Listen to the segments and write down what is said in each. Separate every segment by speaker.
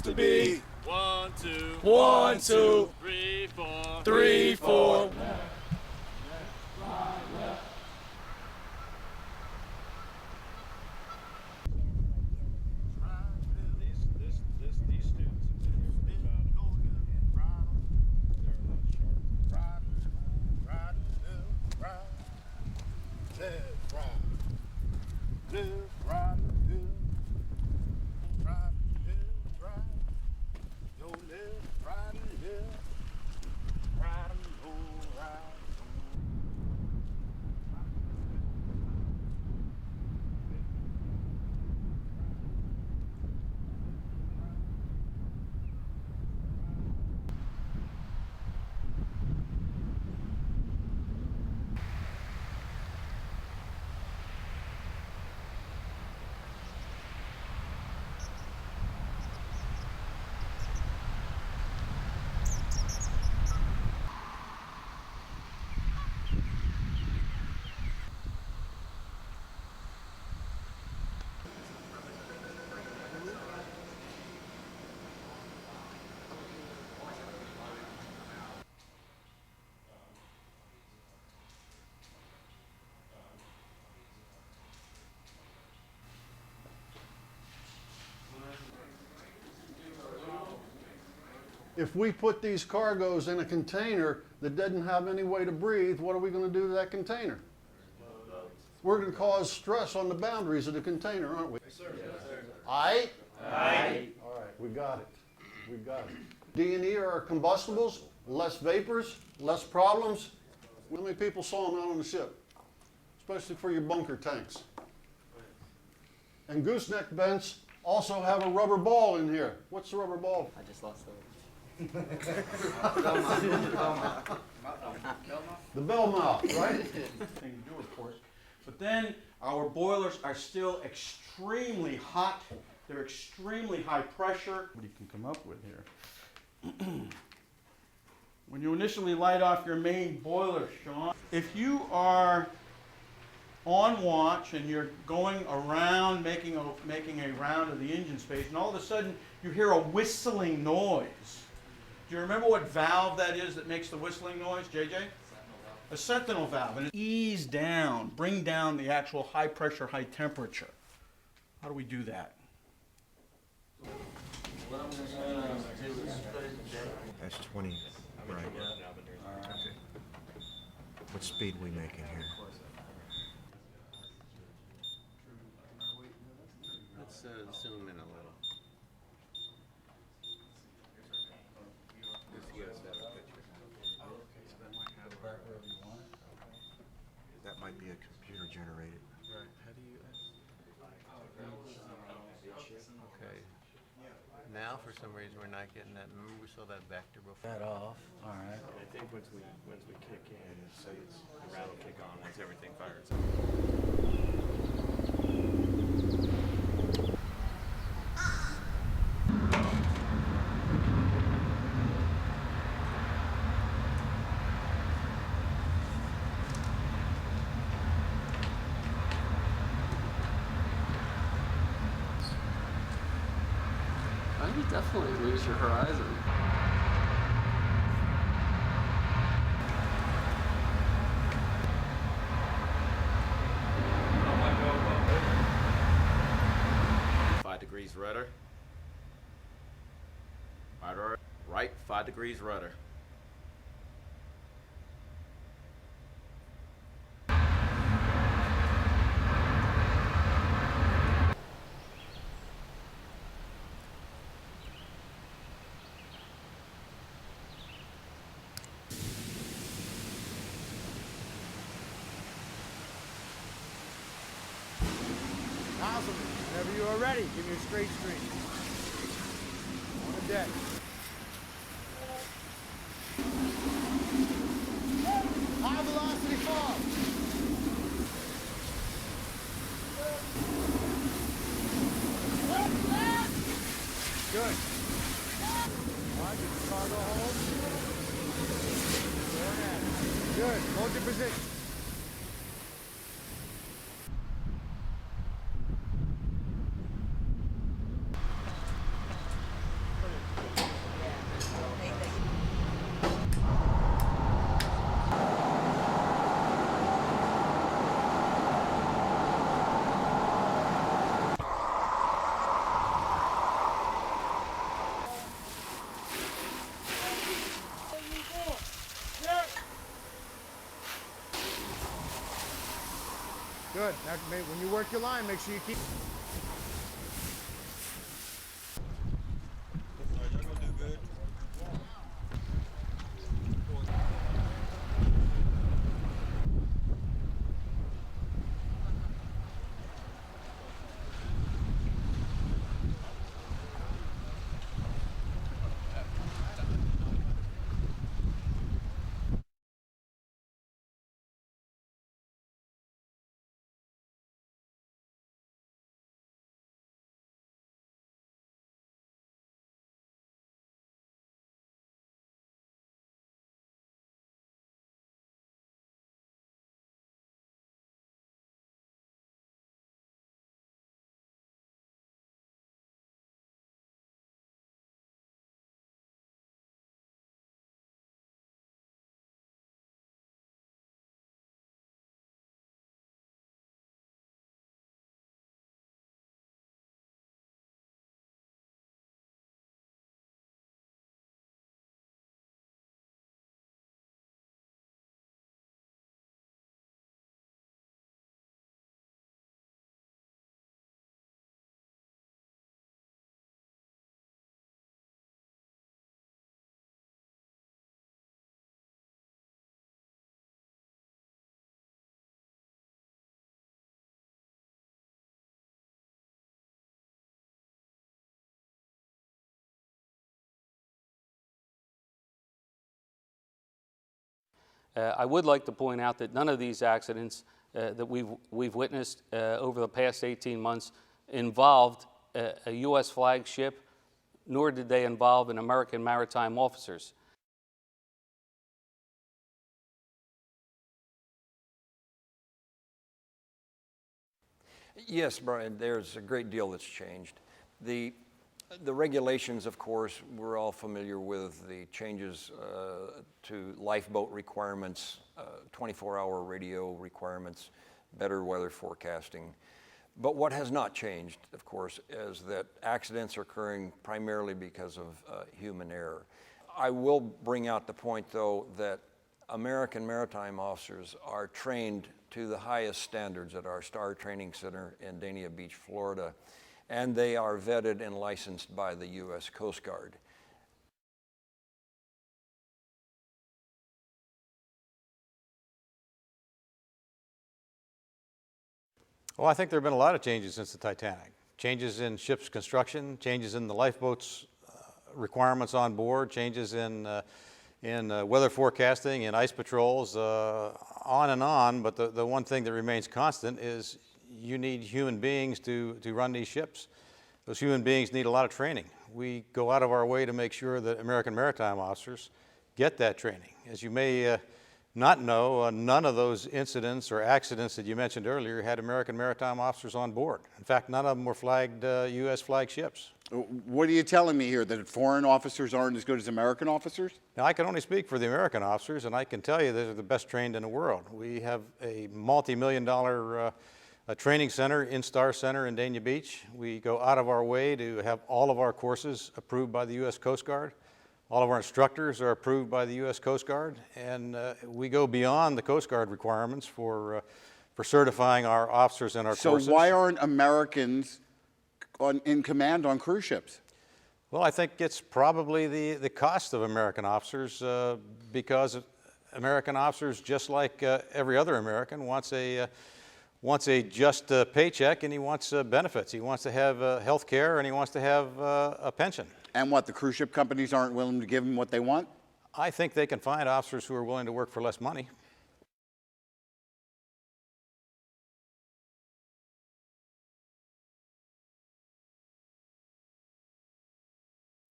Speaker 1: to be.
Speaker 2: 1, 2,
Speaker 1: 1, 2,
Speaker 2: 3, 4,
Speaker 1: 3, 4.
Speaker 2: These students have been here for about they're a lot sharper.
Speaker 3: If we put these cargoes in a container that doesn't have any way to breathe, what are we going to do to that container? We're going to cause stress on the boundaries of the container, aren't we? Yes, sir. Aye?
Speaker 2: Aye.
Speaker 3: All right, we got it. We got it. D&E are combustibles, less vapors, less problems. How many people saw them out on the ship? Especially for your bunker tanks. And gooseneck vents also have a rubber ball in here. What's the rubber ball?
Speaker 4: I just lost those.
Speaker 3: The bell mouth, right?
Speaker 5: Thing to do, of course. But then our boilers are still extremely hot. They're extremely high pressure. What you can come up with here. When you initially light off your main boiler, Sean, if you are on watch and you're going around making a round of the engine space, and all of a sudden you hear a whistling noise. Do you remember what valve that is that makes the whistling noise, JJ? A sentinel valve. And it ease down, bring down the actual high pressure, high temperature. How do we do that?
Speaker 6: That's 20, right? Okay. What speed we making here?
Speaker 4: Let's zoom in a little.
Speaker 6: That might be a computer generated.
Speaker 4: Right. How do you? Okay. Now, for some reason, we're not getting that. Remember, we saw that vector before.
Speaker 7: That off. All right.
Speaker 2: And I think once we kick in, the round will kick on once everything fires.
Speaker 7: I would definitely lose your horizon.
Speaker 2: Rudder. Right, 5 degrees rudder.
Speaker 8: Awesome. Whenever you are ready, give me a straight stream. On the deck. High velocity fall. Good. All right, get the cargo home. Going at it. Good. Hold your position. Good. When you work your line, make sure you keep.
Speaker 7: I would like to point out that none of these accidents that we've witnessed over the past 18 months involved a U.S. flagship, nor did they involve an American maritime officers.
Speaker 9: Yes, Brian, there's a great deal that's changed. The regulations, of course, we're all familiar with the changes to lifeboat requirements, 24-hour radio requirements, better weather forecasting. But what has not changed, of course, is that accidents are occurring primarily because of human error. I will bring out the point, though, that American maritime officers are trained to the highest standards at our STAR Training Center in Dania Beach, Florida, and they are vetted and licensed by the U.S. Coast Guard.
Speaker 10: Well, I think there have been a lot of changes since the Titanic. Changes in ship's construction, changes in the lifeboats' requirements on board, changes in weather forecasting and ice patrols, on and on. But the one thing that remains constant is you need human beings to run these ships. Those human beings need a lot of training. We go out of our way to make sure that American maritime officers get that training. As you may not know, none of those incidents or accidents that you mentioned earlier had American maritime officers on board. In fact, none of them were flagged U.S. flagged ships.
Speaker 11: What are you telling me here, that foreign officers aren't as good as American officers?
Speaker 10: Now, I can only speak for the American officers, and I can tell you they're the best trained in the world. We have a multi-million-dollar training center in Star Center in Dania Beach. We go out of our way to have all of our courses approved by the U.S. Coast Guard. All of our instructors are approved by the U.S. Coast Guard, and we go beyond the Coast Guard requirements for certifying our officers and our courses.
Speaker 11: So why aren't Americans in command on cruise ships?
Speaker 10: Well, I think it's probably the cost of American officers, because American officers, just like every other American, wants a just paycheck, and he wants benefits. He wants to have health care, and he wants to have a pension.
Speaker 11: And what, the cruise ship companies aren't willing to give them what they want?
Speaker 10: I think they can find officers who are willing to work for less money.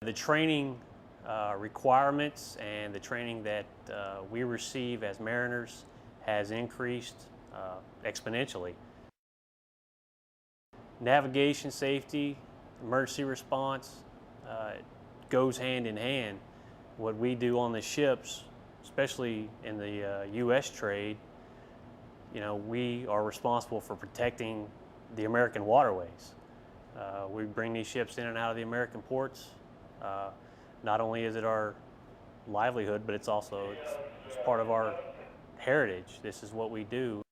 Speaker 12: The training requirements and the training that we receive as mariners has increased exponentially. Navigation safety, emergency response goes hand in hand. What we do on the ships, especially in the U.S. trade, you know, we are responsible for protecting the American waterways. We bring these ships in and out of the American ports. Not only is it our livelihood, but it's also it's part of our heritage. This is what we do.